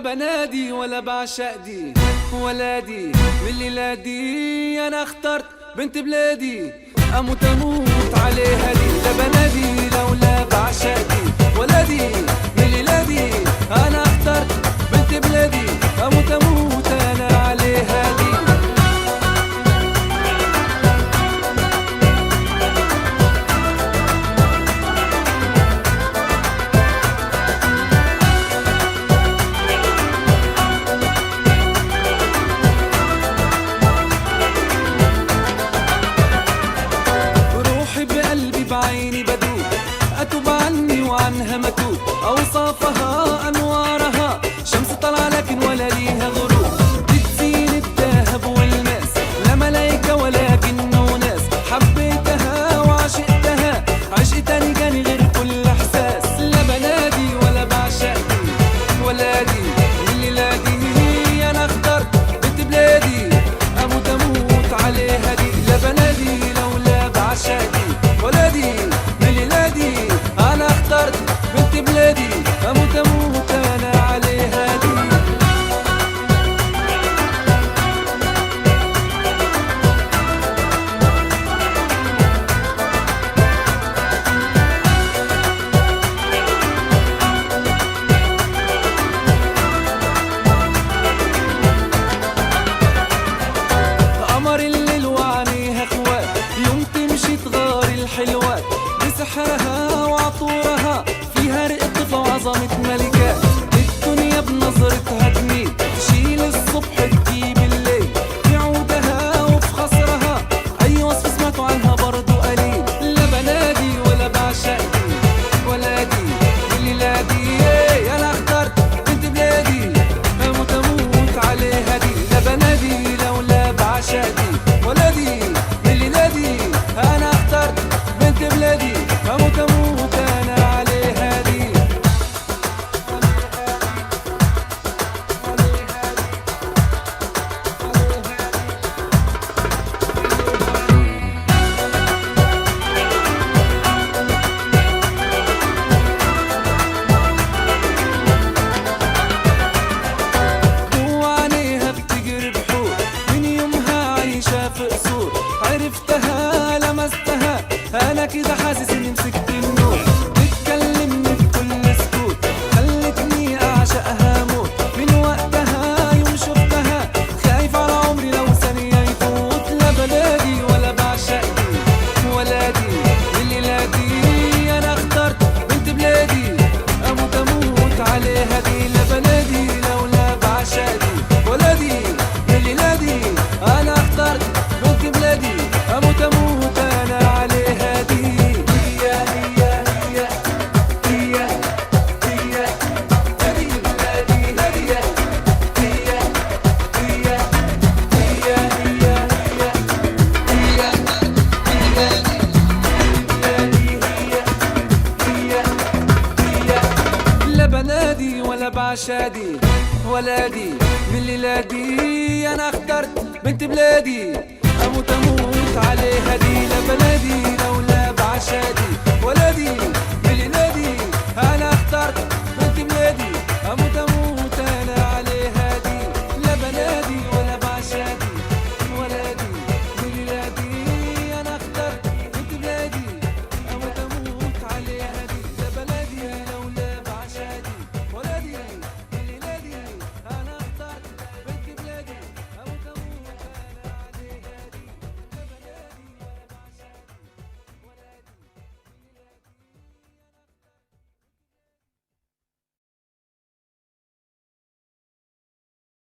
بنادي ولا بعشق دي ولا دي من الليلة دي أنا اخترت بنت بلادي أموت أموت عليها دي. لا بنادي لولا بعشق دي ولا دي من الليلة دي أنا اخترت بنت بلادي أموت أموت أنا عليها دي. بعيني بدوب أتوب عني وعنها متوب، أوصافها أنوارها شمس طلع لكن ولا ليها غروب، بتزين الذهب والماس لا ملايكة ولا جن وناس، حبيتها وعشقتها عشق تاني جاني غير كل إحساس. لا بنادي ولا بعشق دي ولا دي الليلة دي أنا اخترت بنت بلادي أموت أموت عليها دي. لا بنادي لولا بعشق دي ولا دي من الليلة دي أنا اخترت بنت بلادي أموت أموت أنا عليها دي. قمر الليل وعينيها اخوات يوم تمشي تغار الحلوات بسحرها وعطورها فيها رق طفل وعظمة ملكات، الدنيا بنظرتها تميل تشيل الصبح تجيب الليل في عودها وفي خصرها أي وصف سمعتوا عنها برضو قليل. لا بنادي ولا بعشق دي ولا دي الليلة دي أنا اخترت بنت بلادي أموت أموت عليها دي. لا بنادي لولا بعشق دي ولا دي الليلة دي أنا اخترت بنت بلادي أموت أموت أنا عليها دي. جوا عينيها بتجري بحور من يومها عايشة في قصور، عرفتها لمستها أنا كده حاسس إني مسكت النور، بتكلمني بكل سكوت خلتني أعشقها موت، من وقتها يوم شفتها خايف على عمري لو ثانية يفوت. لا بنادي ولا بعشق دي ولا دي الليلة دي أنا اخترت بنت بلادي أموت أموت عليها دي. لا بنادي لولا بعشق دي ولا دي الليلة دي أنا اخترت بنت بلادي أموت أموت أنا عليها دي. هي هي هي هي هي هذه بلادي هي هي هي هي هي هي هي. لا بنادي ولا بعشادي ولا دي من الليلة دي أنا اخترت بنت بلادي أموت أموت عليها دي. لا بنادي